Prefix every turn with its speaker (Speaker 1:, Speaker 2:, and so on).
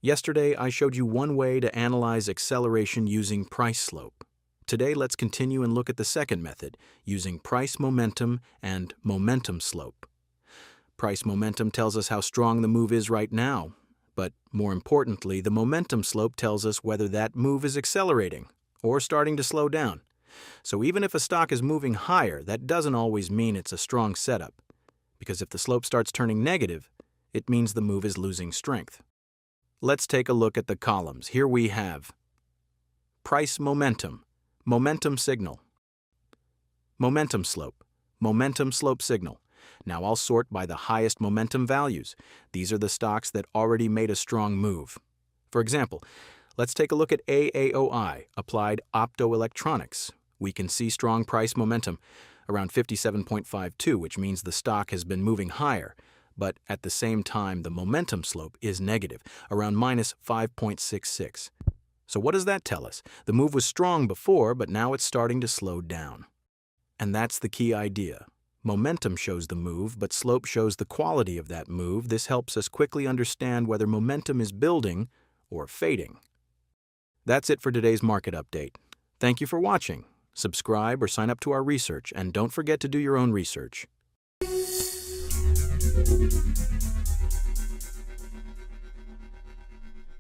Speaker 1: Yesterday, I showed you one way to analyze acceleration using price slope. Today, let's continue and look at the second method, using price momentum and momentum slope. Price momentum tells us how strong the move is right now, but more importantly, the momentum slope tells us whether that move is accelerating or starting to slow down. So even if a stock is moving higher, that doesn't always mean it's a strong setup, because if the slope starts turning negative, it means the move is losing strength. Let's take a look at the columns. Here we have price momentum, momentum signal, momentum slope signal. Now I'll sort by the highest momentum values. These are the stocks that already made a strong move. For example, let's take a look at AAOI, Applied Optoelectronics. We can see strong price momentum, around 57.52, which means the stock has been moving higher. But at the same time, the momentum slope is negative, around minus 5.66. So what does that tell us? The move was strong before, but now it's starting to slow down. And that's the key idea. Momentum shows the move, but slope shows the quality of that move. This helps us quickly understand whether momentum is building or fading. That's it for today's market update. Thank you for watching. Subscribe or sign up to our research, and don't forget to do your own research.